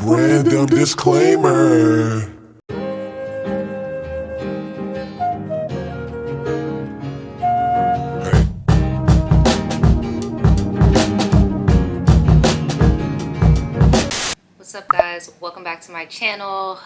Random disclaimer. What's up, guys? Welcome back to my channel.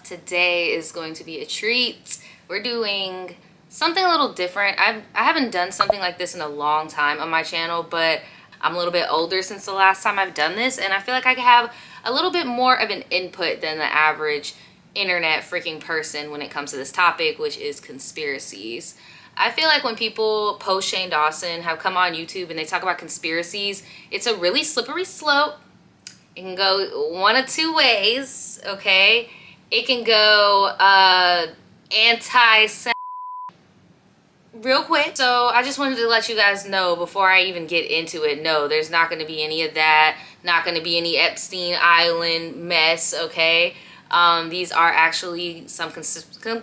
Today is going to be a treat. We're doing something a little different. I haven't done something like this in a long time on my channel, but I'm a little bit older since the last time I've done this, and I feel like I could have a little bit more of an input than the average internet freaking person when it comes to this topic, which is conspiracies. I feel like when people post Shane Dawson, have come on YouTube and they talk about conspiracies, it's a really slippery slope. It can go one of two ways, okay? It can go anti-Semitic real quick. So I just wanted to let you guys know before I even get into it, no, there's not going to be any of that. Not going to be any Epstein Island mess, okay? These are actually some conspiracies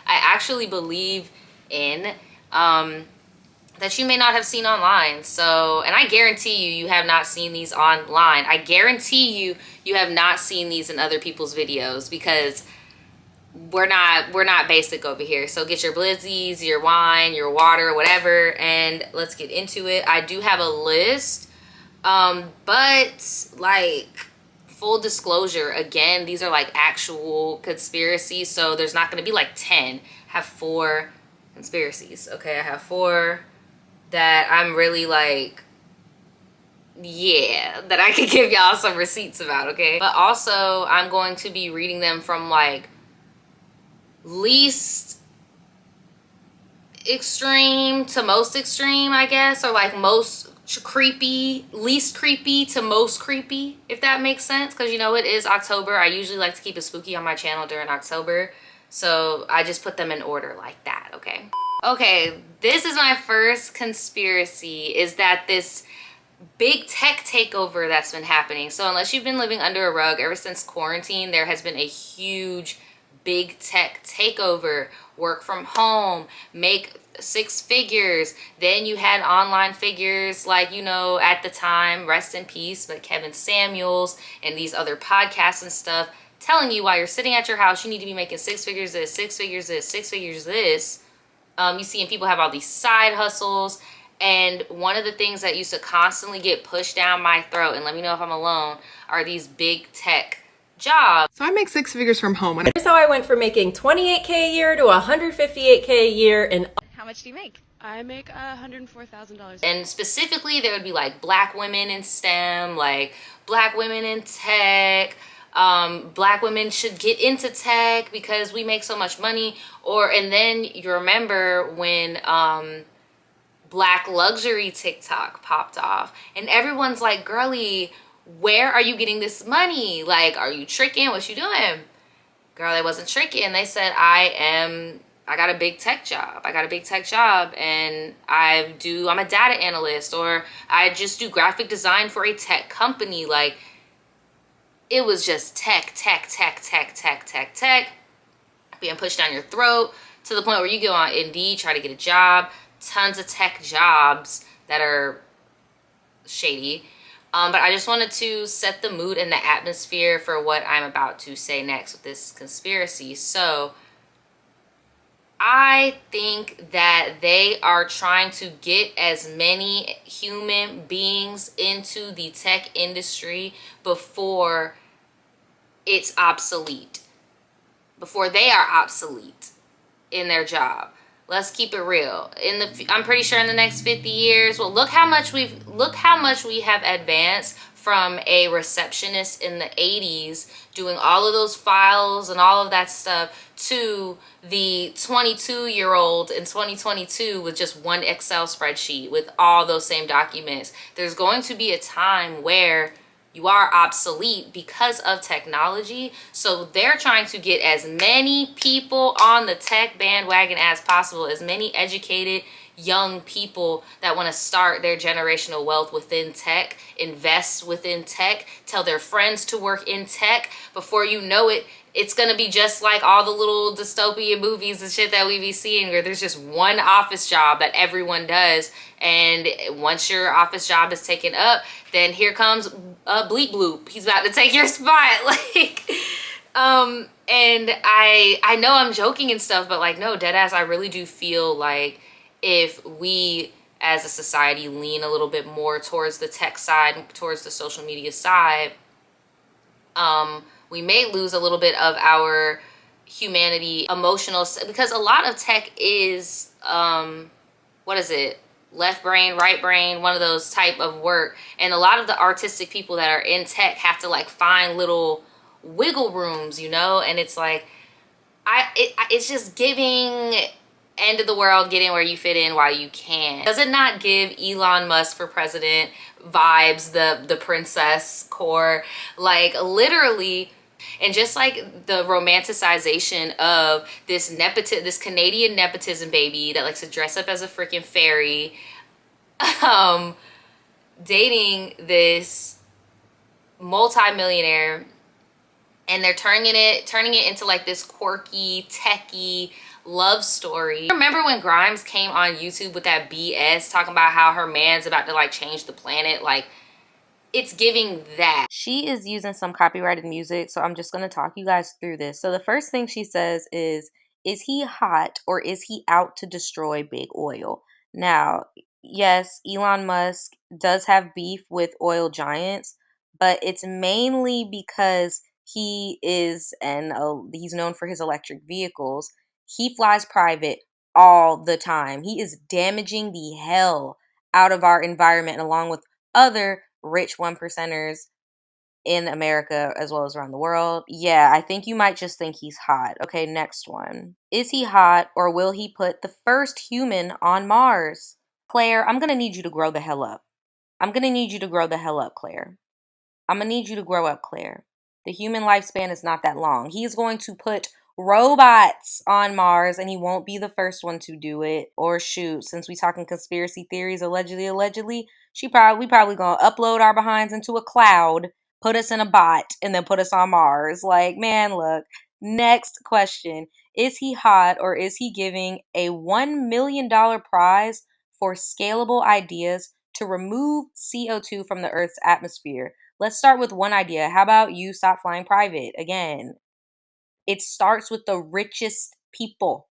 I actually believe in. That you may not have seen online. So, and I guarantee you have not seen these online. I guarantee you have not seen these in other people's videos, because we're not basic over here. So get your blizzies, your wine, your water, whatever, and let's get into it. I do have a list, but like, full disclosure, again, these are like actual conspiracies, so there's not going to be like 10. I have 4 conspiracies, okay? I have 4 that I'm really like, yeah, that I could give y'all some receipts about, okay? But also, I'm going to be reading them from like least extreme to most extreme, I guess, or like most creepy, least creepy to most creepy, if that makes sense, because you know it is October. I usually like to keep it spooky on my channel during October, so I just put them in order like that, okay? Okay, this is my first conspiracy, is that this big tech takeover that's been happening. So unless you've been living under a rug, ever since quarantine, there has been a huge big tech takeover. Work from home, make 6 figures. Then you had online figures like, you know, at the time, rest in peace, but Kevin Samuels and these other podcasts and stuff telling you while you're sitting at your house, you need to be making 6 figures this, 6 figures this, 6 figures this. You see, and people have all these side hustles. And one of the things that used to constantly get pushed down my throat, and let me know if I'm alone, are these big tech jobs. So I make 6 figures from home. Here's how I went from making $28K a year to $158K a year. And how much do you make? I make $104,000. And specifically, there would be like black women in STEM, like black women in tech. Black women should get into tech because we make so much money. And then you remember when black luxury TikTok popped off, and everyone's like, girly, where are you getting this money? Like, are you tricking? What you doing? Girl, I wasn't tricking. They said, I got a big tech job. I got a big tech job, and I'm a data analyst, or I just do graphic design for a tech company. Like, it was just tech being pushed down your throat, to the point where you go on Indeed, try to get a job. Tons of tech jobs that are shady. But I just wanted to set the mood and the atmosphere for what I'm about to say next with this conspiracy. So I think that they are trying to get as many human beings into the tech industry before it's obsolete, before they are obsolete in their job. Let's keep it real. I'm pretty sure in the next 50 years, well, look how much we have advanced from a receptionist in the 80s doing all of those files and all of that stuff to the 22-year-old in 2022 with just one Excel spreadsheet with all those same documents. There's going to be a time where you are obsolete because of technology. So they're trying to get as many people on the tech bandwagon as possible, as many educated young people that want to start their generational wealth within tech, invest within tech, tell their friends to work in tech. Before you know it, it's going to be just like all the little dystopian movies and shit that we be seeing, where there's just one office job that everyone does. And once your office job is taken up, then here comes Bleep Bloop. He's about to take your spot. Like, and I know I'm joking and stuff, but like, no, deadass, I really do feel like if we as a society lean a little bit more towards the tech side, towards the social media side, we may lose a little bit of our humanity, emotional, because a lot of tech is, what is it? Left brain, right brain, one of those type of work. And a lot of the artistic people that are in tech have to like find little wiggle rooms, you know? And it's like, it's just giving end of the world, get in where you fit in while you can. Does it not give Elon Musk for president vibes, the princess core? Like, literally. And just like the romanticization of this Canadian nepotism baby that likes to dress up as a freaking fairy, dating this multi-millionaire, and they're turning it into like this quirky, techie love story. Remember when Grimes came on YouTube with that BS talking about how her man's about to like change the planet? Like, it's giving that. She is using some copyrighted music, so I'm just going to talk you guys through this. So the first thing she says is he hot or is he out to destroy big oil? Now, yes, Elon Musk does have beef with oil giants, but it's mainly because he is, and he's known for his electric vehicles. He flies private all the time. He is damaging the hell out of our environment, along with other rich one percenters in America as well as around the world. Yeah, I think you might just think he's hot. Okay, next one. Is he hot or will he put the first human on Mars? Claire, I'm gonna need you to grow the hell up. I'm gonna need you to grow the hell up, Claire. I'm gonna need you to grow up, Claire. The human lifespan is not that long. He's going to put robots on Mars, and he won't be the first one to do it. Or shoot, since we talking conspiracy theories, allegedly, we probably gonna upload our behinds into a cloud, put us in a bot, and then put us on Mars. Like, man, look. Next question. Is he hot or is he giving a $1 million prize for scalable ideas to remove CO2 from the Earth's atmosphere? Let's start with one idea. How about you stop flying private? Again, it starts with the richest people,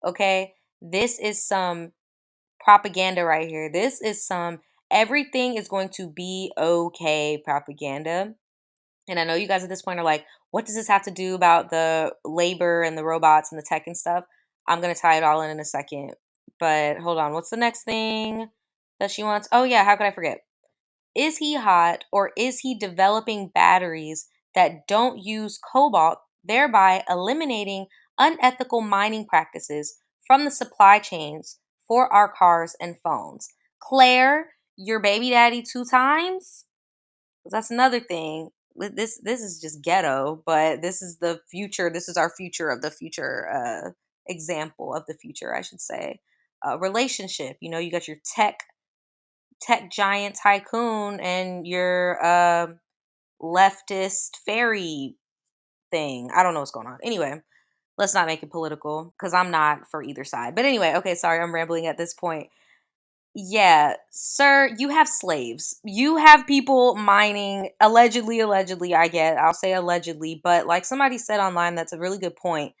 okay? This is some propaganda right here. This is some everything is going to be okay propaganda. And I know you guys at this point are like, what does this have to do about the labor and the robots and the tech and stuff? I'm going to tie it all in a second. But hold on. What's the next thing that she wants? Oh, yeah. How could I forget? Is he hot or is he developing batteries that don't use cobalt, thereby eliminating unethical mining practices from the supply chains for our cars and phones? Claire, your baby daddy 2 times? That's another thing. This is just ghetto, but this is the future. This is our future of the future example of the future, I should say. Relationship. You know, you got your tech giant tycoon and your leftist fairy thing. I don't know what's going on. Anyway, let's not make it political because I'm not for either side. But anyway, okay, sorry, I'm rambling at this point. Yeah, sir, you have slaves. You have people mining, allegedly, I'll say allegedly, but like somebody said online, that's a really good point.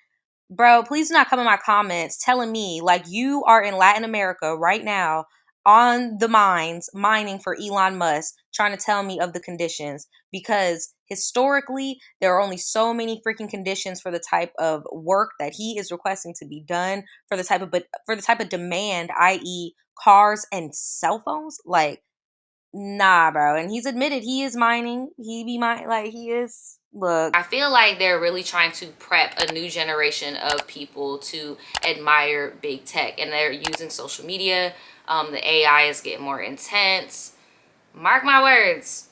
Bro, please do not come in my comments telling me like you are in Latin America right now on the mines mining for Elon Musk, trying to tell me of the conditions, because historically there are only so many freaking conditions for the type of work that he is requesting to be done, for the type of demand, i.e. cars and cell phones. Like, nah, bro. And he's admitted he is mining. He is. Look, I feel like they're really trying to prep a new generation of people to admire big tech, and they're using social media. The AI is getting more intense. Mark my words.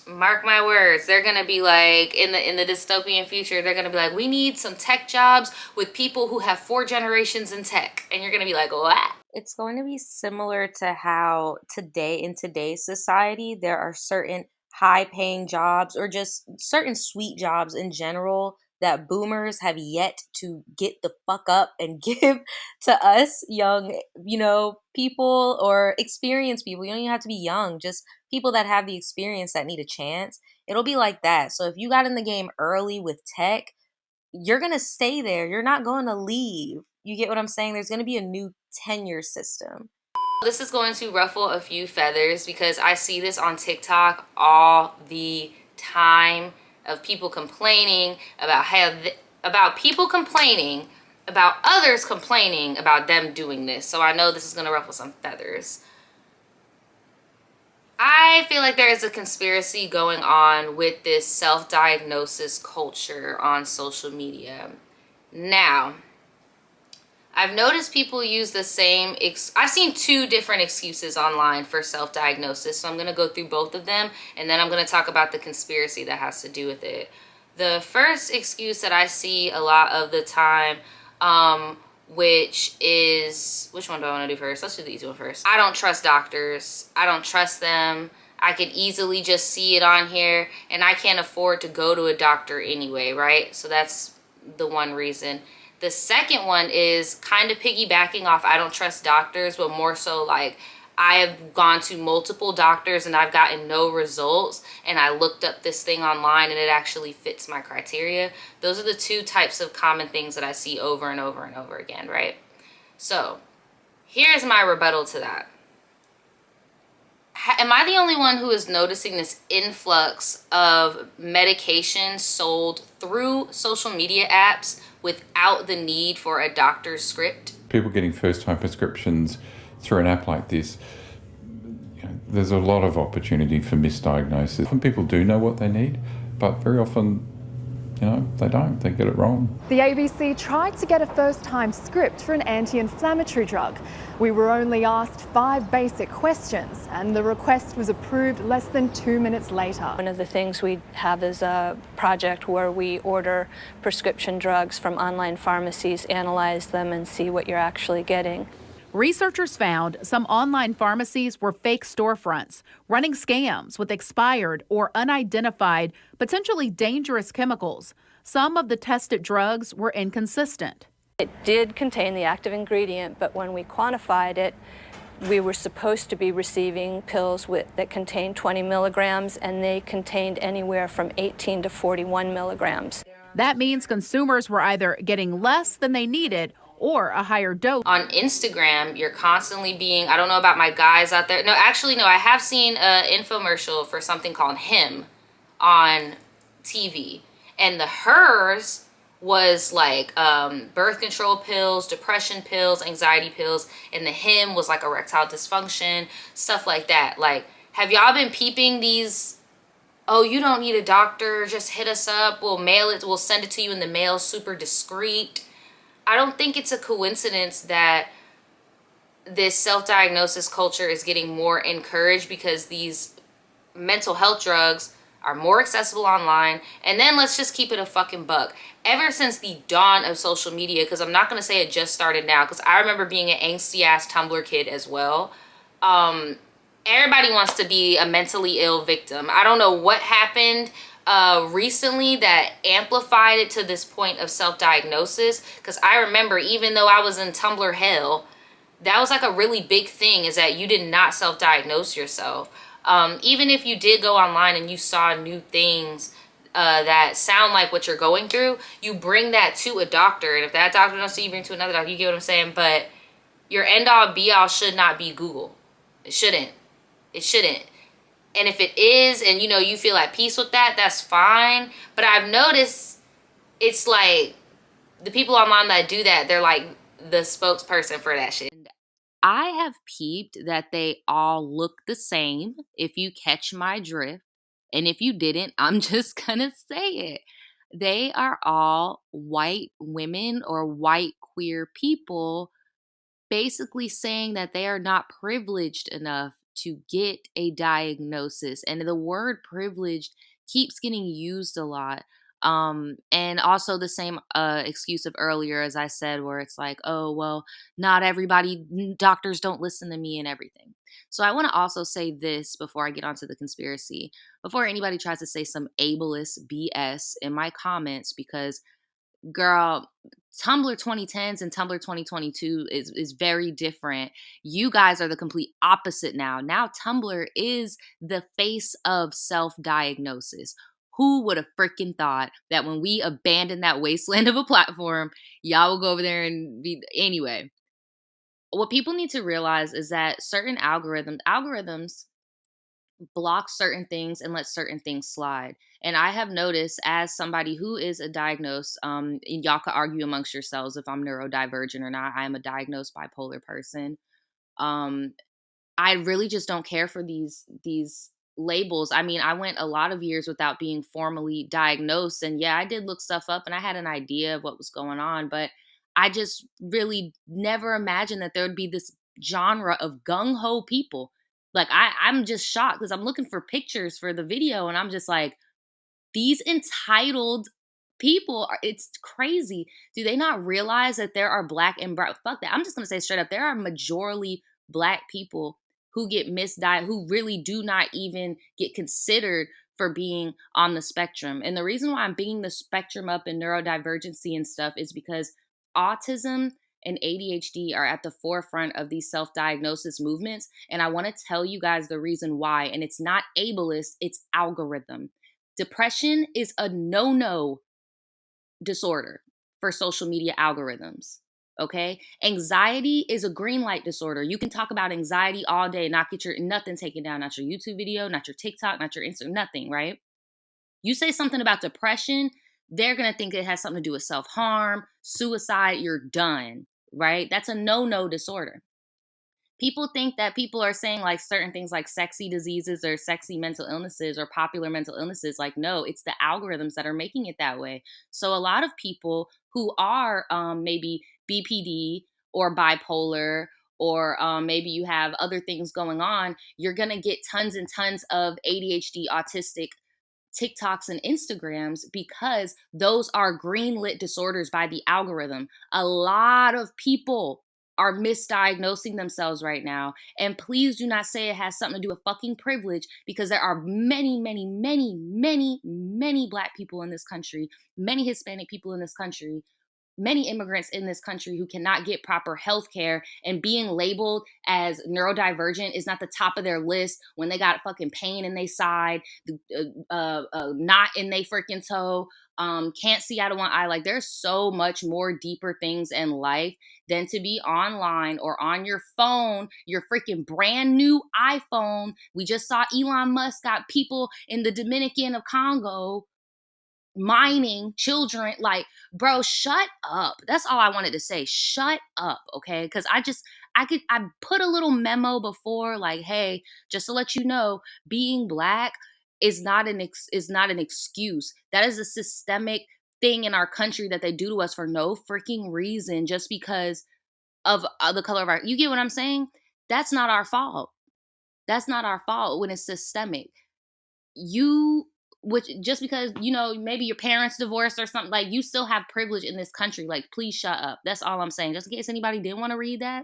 Mark my words. They're gonna be like in the dystopian future. They're gonna be like, we need some tech jobs with people who have 4 generations in tech, and you're gonna be like, what? It's going to be similar to how in today's society, there are certain high paying jobs or just certain sweet jobs in general that boomers have yet to get the fuck up and give to us young, people or experienced people. You don't even have to be young, just people that have the experience that need a chance. It'll be like that. So if you got in the game early with tech, you're going to stay there. You're not going to leave. You get what I'm saying? There's going to be a new tenure system. This is going to ruffle a few feathers because I see this on TikTok all the time of people complaining about people complaining about others complaining about them doing this. So I know this is going to ruffle some feathers. I feel like there is a conspiracy going on with this self-diagnosis culture on social media. Now, I've noticed people use the same, I've seen two different excuses online for self-diagnosis, so I'm going to go through both of them, and then I'm going to talk about the conspiracy that has to do with it. The first excuse that I see a lot of the time, which one do I want to do first? Let's do the easy one first. I don't trust doctors. I don't trust them. I could easily just see it on here, and I can't afford to go to a doctor anyway, right? So that's the one reason. The second one is kind of piggybacking off I don't trust doctors, but more so like I have gone to multiple doctors and I've gotten no results, and I looked up this thing online and it actually fits my criteria. Those are the two types of common things that I see over and over and over again, right? So here's my rebuttal to that. Am I the only one who is noticing this influx of medication sold through social media apps without the need for a doctor's script? People getting first-time prescriptions through an app like this, there's a lot of opportunity for misdiagnosis. Often people do know what they need, but very often, they don't. They get it wrong. The ABC tried to get a first-time script for an anti-inflammatory drug. We were only asked 5 basic questions, and the request was approved less than 2 minutes later. One of the things we have is a project where we order prescription drugs from online pharmacies, analyze them, and see what you're actually getting. Researchers found some online pharmacies were fake storefronts, running scams with expired or unidentified, potentially dangerous chemicals. Some of the tested drugs were inconsistent. It did contain the active ingredient, but when we quantified it, we were supposed to be receiving pills that contained 20 milligrams, and they contained anywhere from 18 to 41 milligrams. That means consumers were either getting less than they needed or a higher dose. On Instagram, you're constantly being, I don't know about my guys out there. No, actually, no, I have seen an infomercial for something called Him on TV. And hers was like birth control pills, depression pills, anxiety pills. And the Him was like erectile dysfunction, stuff like that. Like, have y'all been peeping these? Oh, you don't need a doctor, just hit us up. We'll mail it, we'll send it to you in the mail, super discreet. I don't think it's a coincidence that this self-diagnosis culture is getting more encouraged because these mental health drugs are more accessible online. And then let's just keep it a fucking buck. Ever since the dawn of social media, because I'm not going to say it just started now, because I remember being an angsty-ass Tumblr kid as well. Everybody wants to be a mentally ill victim. I don't know what happened recently that amplified it to this point of self-diagnosis, because I remember even though I was in Tumblr hell, that was like a really big thing, is that you did not self-diagnose yourself. Even if you did go online and you saw new things that sound like what you're going through, you bring that to a doctor, and if that doctor don't see you, bring to another doctor. You get what I'm saying? But your end-all be-all should not be Google. It shouldn't. And if it is, and you feel at peace with that, that's fine. But I've noticed it's like the people online that do that, they're like the spokesperson for that shit. I have peeped that they all look the same, if you catch my drift. And if you didn't, I'm just gonna say it. They are all white women or white queer people basically saying that they are not privileged enough to get a diagnosis. And the word privileged keeps getting used a lot. And also the same excuse of earlier, as I said, where it's like, oh, well, not everybody, doctors don't listen to me and everything. So I want to also say this before I get onto the conspiracy, before anybody tries to say some ableist BS in my comments, because girl, Tumblr 2010s and Tumblr 2022 is very different. You guys are the complete opposite now. Now Tumblr is the face of self-diagnosis. Who would have freaking thought that when we abandon that wasteland of a platform, y'all will go over there and be anyway. What people need to realize is that certain algorithms block certain things and let certain things slide. And I have noticed, as somebody who is a diagnosed, and y'all could argue amongst yourselves if I'm neurodivergent or not. I am a diagnosed bipolar person. Um, I really just don't care for these labels. I mean, I went a lot of years without being formally diagnosed, and yeah, I did look stuff up and I had an idea of what was going on, but I just really never imagined that there would be this genre of gung-ho people. Like I'm just shocked because I'm looking for pictures for the video and I'm just like, these entitled people are, it's crazy. Do they not realize that there are black and brown, fuck that, I'm just gonna say straight up, there are majorly black people who get misdiagnosed, who really do not even get considered for being on the spectrum. And the reason why I'm bringing the spectrum up in neurodivergency and stuff is because autism and ADHD are at the forefront of these self-diagnosis movements. And I want to tell you guys the reason why. And it's not ableist, it's algorithm. Depression is a no-no disorder for social media algorithms. Okay. Anxiety is a green light disorder. You can talk about anxiety all day, not get your nothing taken down, not your YouTube video, not your TikTok, not your Instagram, nothing, right? You say something about depression, they're going to think it has something to do with self-harm, suicide, you're done, right? That's a no-no disorder. People think that people are saying like certain things like sexy diseases or sexy mental illnesses or popular mental illnesses. Like, no, it's the algorithms that are making it that way. So a lot of people who are maybe BPD or bipolar, or maybe you have other things going on, you're going to get tons and tons of ADHD, autistic TikToks and Instagrams because those are greenlit disorders by the algorithm. A lot of people are misdiagnosing themselves right now. And please do not say it has something to do with fucking privilege, because there are many, many, many, many, many black people in this country, many Hispanic people in this country, many immigrants in this country who cannot get proper health care, and being labeled as neurodivergent is not the top of their list when they got fucking pain in their side, knot in their freaking toe, can't see out of one eye. Like, there's so much more deeper things in life than to be online or on your phone, your freaking brand new iPhone. We just saw Elon Musk got people in the Dominican of Congo mining children. Like, bro, shut up. That's all I wanted to say. Shut up, okay? Because I put a little memo before, like, hey, just to let you know, being black is not an excuse. That is a systemic thing in our country that they do to us for no freaking reason, just because of the color of our, you get what I'm saying? That's not our fault. That's not our fault when it's systemic. Which, just because, maybe your parents divorced or something, like, you still have privilege in this country. Like, please shut up. That's all I'm saying. Just in case anybody didn't want to read that,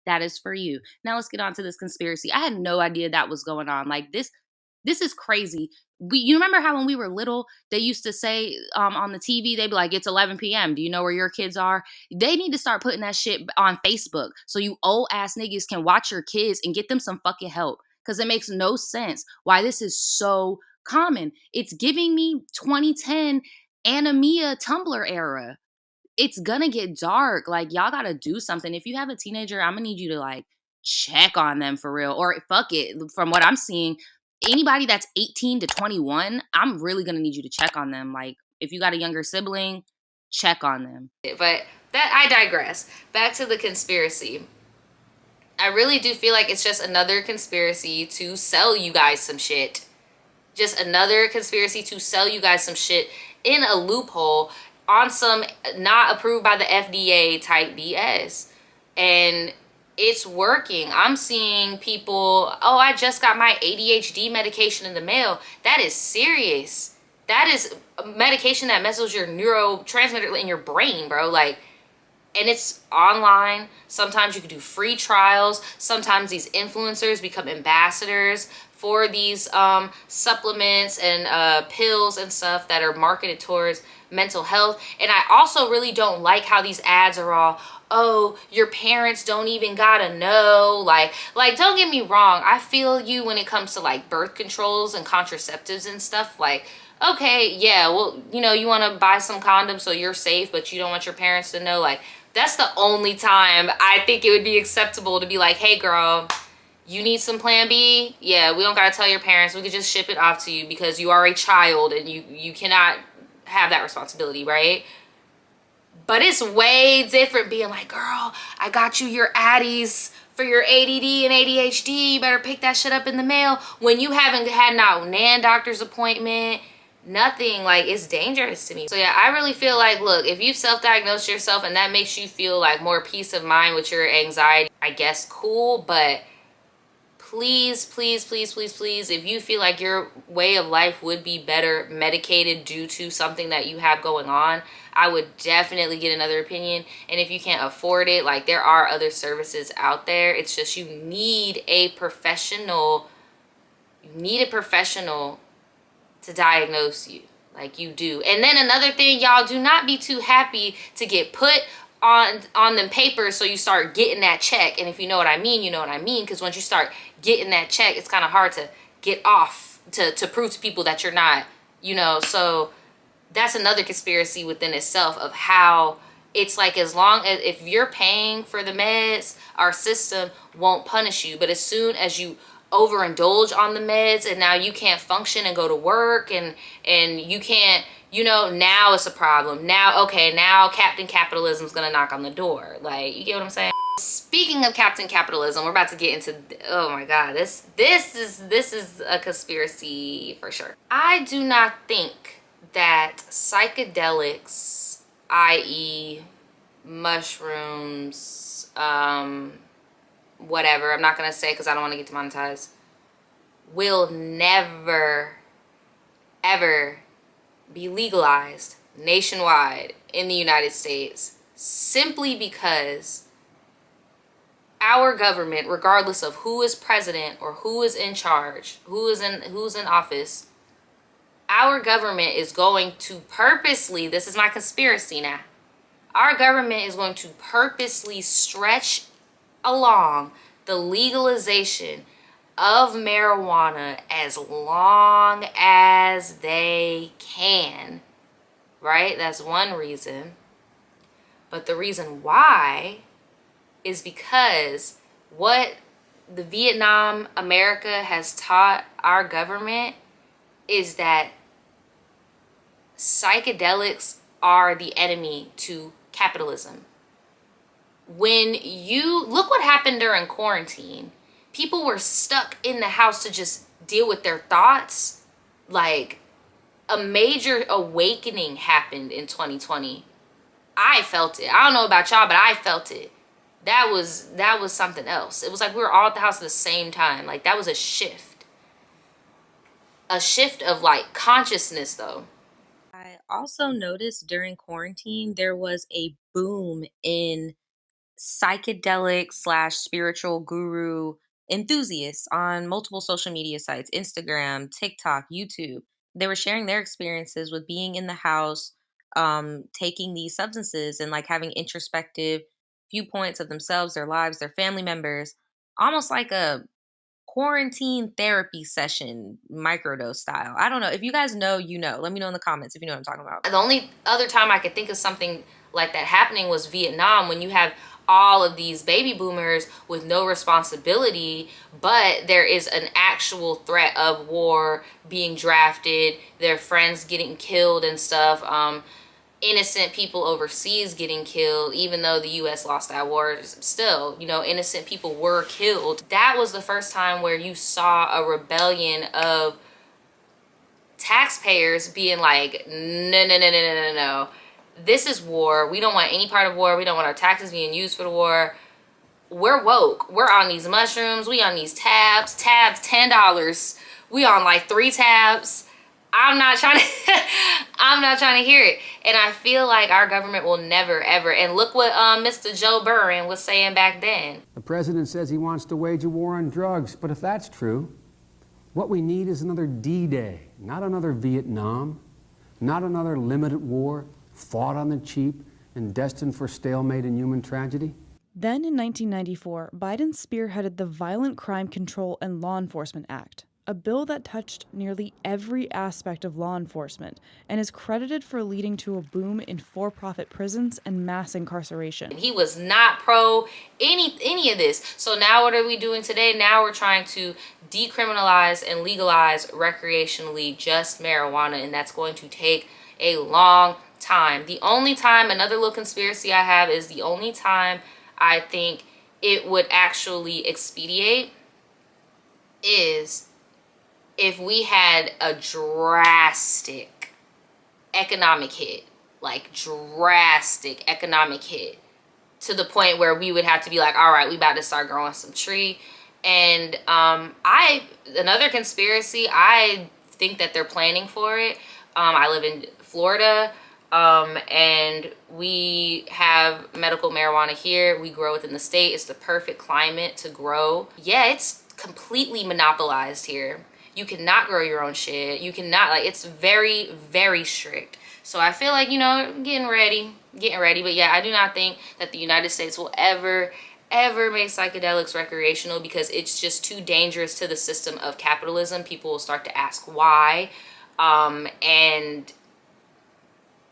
that is for you. Now let's get on to this conspiracy. I had no idea that was going on. Like, this is crazy. You remember how when we were little, they used to say on the TV, they'd be like, it's 11 p.m. Do you know where your kids are? They need to start putting that shit on Facebook so you old ass niggas can watch your kids and get them some fucking help. Because it makes no sense why this is so common. It's giving me 2010 anemia Tumblr era. It's gonna get dark. Like, y'all gotta do something. If you have a teenager, I'm gonna need you to like check on them for real. Or fuck it, from what I'm seeing, anybody that's 18 to 21, I'm really gonna need you to check on them. Like, if you got a younger sibling, check on them. But that, I digress. Back to the conspiracy. I really do feel like it's just another conspiracy to sell you guys some shit. Just another conspiracy to sell you guys some shit in a loophole on some not approved by the FDA type BS. And it's working. I'm seeing people, oh, I just got my ADHD medication in the mail. That is serious. that is a medication that messes with your neurotransmitter in your brain, bro. Like, and it's online. Sometimes you can do free trials. Sometimes these influencers become ambassadors for these supplements and pills and stuff that are marketed towards mental health. And I also really don't like how these ads are all, oh, your parents don't even gotta know. Like don't get me wrong, I feel you when it comes to like birth controls and contraceptives and stuff. Like, okay, yeah, well, you know, you want to buy some condoms so you're safe, but you don't want your parents to know. Like, that's the only time I think it would be acceptable to be like, hey girl, you need some plan B? Yeah, we don't gotta tell your parents. We could just ship it off to you because you are a child and you cannot have that responsibility, right? But it's way different being like, girl, I got you your Addies for your ADD and ADHD. You better pick that shit up in the mail when you haven't had not nan doctor's appointment, nothing. Like, it's dangerous to me. So yeah, I really feel like, look, if you self-diagnose yourself and that makes you feel like more peace of mind with your anxiety, I guess cool. But please, please, please, please, please, if you feel like your way of life would be better medicated due to something that you have going on, I would definitely get another opinion. And if you can't afford it, like, there are other services out there. It's just you need a professional. You need a professional to diagnose you. Like, you do. And then another thing, y'all, do not be too happy to get put on them papers so you start getting that check. And if you know what I mean, you know what I mean. Because once you start getting that check, it's kind of hard to get off to prove to people that you're not, you know. So that's another conspiracy within itself of how it's like, as long as if you're paying for the meds, our system won't punish you. But as soon as you overindulge on the meds and now you can't function and go to work and you can't, you know, now it's a problem. Now, okay, now Captain Capitalism's gonna knock on the door. Like, you get what I'm saying? Speaking of Captain Capitalism, we're about to get into, oh my God, this is a conspiracy for sure. I do not think that psychedelics, i.e. mushrooms, whatever, I'm not gonna say because I don't want to get demonetized, will never, ever be legalized nationwide in the United States, simply because our government, regardless of who is president or who is in charge, who's in office, our government is going to purposely, this is my conspiracy now, our government is going to purposely stretch along the legalization of marijuana as long as they can, right? That's one reason. But the reason why is because what the Vietnam America has taught our government is that psychedelics are the enemy to capitalism. When you look what happened during quarantine, people were stuck in the house to just deal with their thoughts. Like, a major awakening happened in 2020. I felt it. I don't know about y'all, but I felt it. That was something else. It was like we were all at the house at the same time. Like, that was a shift. A shift of like consciousness though. I also noticed during quarantine there was a boom in psychedelic slash spiritual guru enthusiasts on multiple social media sites, Instagram, TikTok, YouTube. They were sharing their experiences with being in the house, taking these substances and like having introspective viewpoints of themselves, their lives, their family members, almost like a quarantine therapy session, microdose style. I don't know. If you guys know, you know. Let me know in the comments if you know what I'm talking about. The only other time I could think of something like that happening was Vietnam, when you have all of these baby boomers with no responsibility, but there is an actual threat of war, being drafted, their friends getting killed and stuff, innocent people overseas getting killed, even though the U.S. lost that war. Still, you know, innocent people were killed. That was the first time where you saw a rebellion of taxpayers being like, no, no, no, no, no, no, no. This is war. We don't want any part of war. We don't want our taxes being used for the war. We're woke. We're on these mushrooms. We on these tabs. Tabs, $10. We on like 3 tabs. I'm not trying to I'm not trying to hear it. And I feel like our government will never ever, and look what Mr. Joe Burrow was saying back then. The president says he wants to wage a war on drugs, but if that's true, what we need is another D-Day, not another Vietnam, not another limited war fought on the cheap and destined for stalemate and human tragedy. Then in 1994, Biden spearheaded the Violent Crime Control and Law Enforcement Act, a bill that touched nearly every aspect of law enforcement and is credited for leading to a boom in for-profit prisons and mass incarceration. He was not pro any of this. So now what are we doing today? Now we're trying to decriminalize and legalize recreationally just marijuana, and that's going to take a long time. The only time, another little conspiracy I have, is the only time I think it would actually expedite is if we had a drastic economic hit, like drastic economic hit, to the point where we would have to be like, all right, we about to start growing some tree. And another conspiracy, I think that they're planning for it. I live in Florida, and we have medical marijuana here. We grow within the state. It's the perfect climate to grow. Yeah, it's completely monopolized here. You cannot grow your own shit. You cannot, like, it's very, very strict. So I feel like, you know, getting ready. But yeah, I do not think that the United States will ever make psychedelics recreational, because it's just too dangerous to the system of capitalism. People will start to ask why. And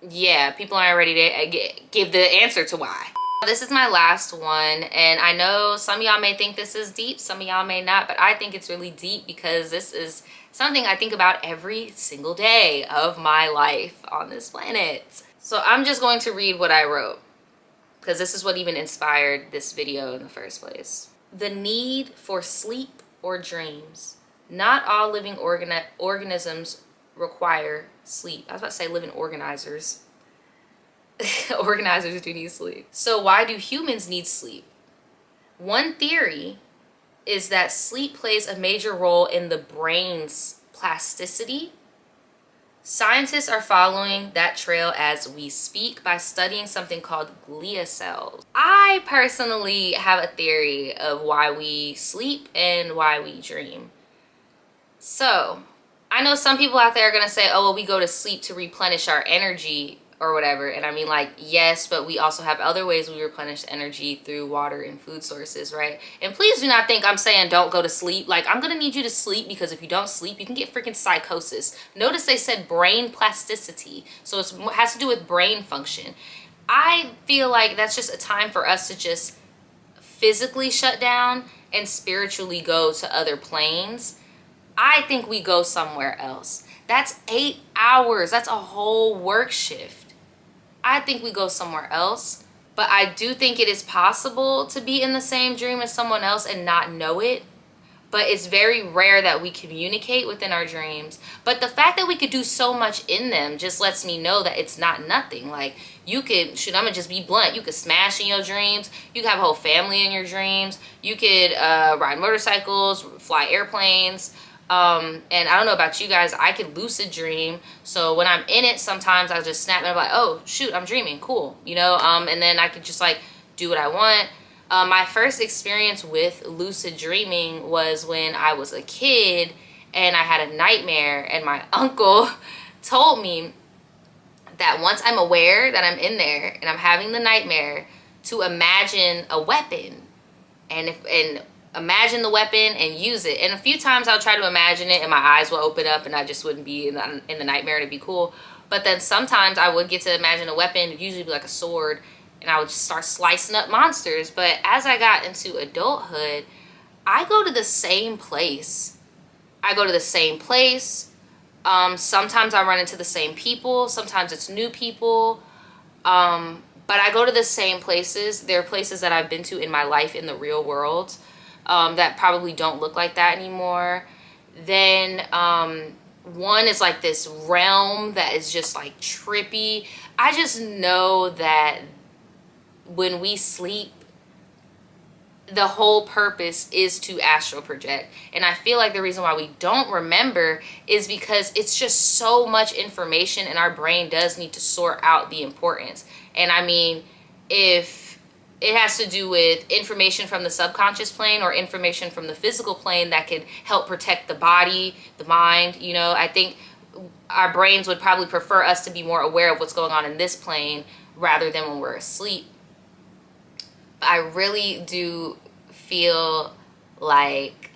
yeah, people aren't ready to give the answer to why. This is my last one, and I know some of y'all may think this is deep, some of y'all may not, but I think it's really deep because this is something I think about every single day of my life on this planet. So I'm just going to read what I wrote, because this is what even inspired this video in the first place. The need for sleep or dreams. Not all living organisms require sleep. I was about to say living organizers. Organizers do need sleep. So why do humans need sleep? One theory is that sleep plays a major role in the brain's plasticity. Scientists are following that trail as we speak by studying something called glia cells. I personally have a theory of why we sleep and why we dream. So I know some people out there are gonna say, oh, well, we go to sleep to replenish our energy or whatever. And I mean, like, yes, but we also have other ways we replenish energy through water and food sources, right? And please do not think I'm saying don't go to sleep. Like, I'm gonna need you to sleep, because if you don't sleep, you can get freaking psychosis. Notice they said brain plasticity, so it has to do with brain function. I feel like that's just a time for us to just physically shut down and spiritually go to other planes. I think we go somewhere else. That's 8 hours. That's a whole work shift. I think we go somewhere else, but I do think it is possible to be in the same dream as someone else and not know it. But it's very rare that we communicate within our dreams. But the fact that we could do so much in them just lets me know that it's not nothing. Like, you could, I'm gonna just be blunt, you could smash in your dreams, you could have a whole family in your dreams, you could ride motorcycles, fly airplanes. And I don't know about you guys, I could lucid dream. So when I'm in it, sometimes I just snap and I'm like, oh shoot, I'm dreaming, cool, you know. And then I could just like do what I want. My first experience with lucid dreaming was when I was a kid and I had a nightmare, and my uncle told me that once I'm aware that I'm in there and I'm having the nightmare, to imagine a weapon and imagine the weapon and use it. And a few times I'll try to imagine it and my eyes will open up and I just wouldn't be in the nightmare, to be cool. But then sometimes I would get to imagine a weapon, it'd usually be like a sword, and I would just start slicing up monsters. But as I got into adulthood, I go to the same place. Sometimes I run into the same people. Sometimes it's new people. But I go to the same places. There are places that I've been to in my life in the real world that probably don't look like that anymore. Then one is like this realm that is just like trippy. I just know that when we sleep, the whole purpose is to astral project. And I feel like the reason why we don't remember is because it's just so much information, and our brain does need to sort out the importance. And I mean, if it has to do with information from the subconscious plane or information from the physical plane that could help protect the body, the mind, you know, I think our brains would probably prefer us to be more aware of what's going on in this plane rather than when we're asleep. I really do feel like,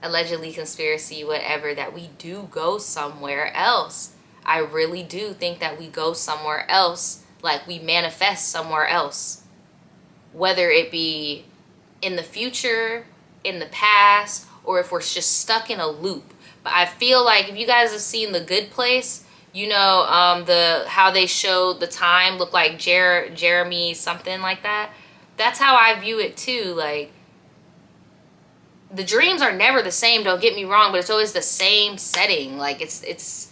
allegedly conspiracy, whatever, that we do go somewhere else. I really do think that we go somewhere else, like we manifest somewhere else. Whether it be in the future, in the past, or if we're just stuck in a loop. But I feel like if you guys have seen The Good Place, you know, how they showed the time looked like Jeremy something like that. That's how I view it too. Like, the dreams are never the same, don't get me wrong, but it's always the same setting. Like, it's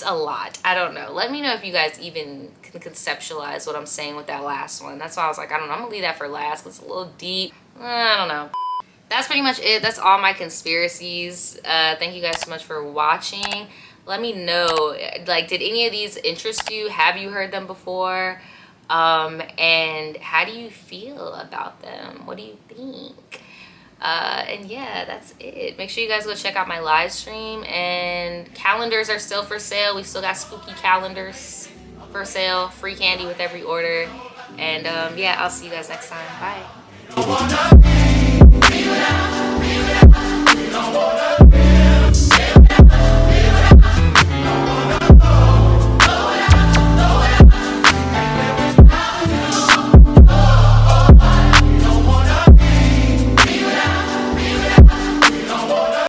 a lot. I don't know. Let me know if you guys even can conceptualize what I'm saying with that last one. That's why I was like, I don't know, I'm gonna leave that for last because it's a little deep. I don't know. That's pretty much it. That's all my conspiracies. Thank you guys so much for watching. Let me know, like, did any of these interest you? Have you heard them before? And how do you feel about them? What do you think? And yeah, that's it. Make sure you guys go check out my live stream, and calendars are still for sale. We still got spooky calendars for sale, free candy with every order. And yeah, I'll see you guys next time. Bye.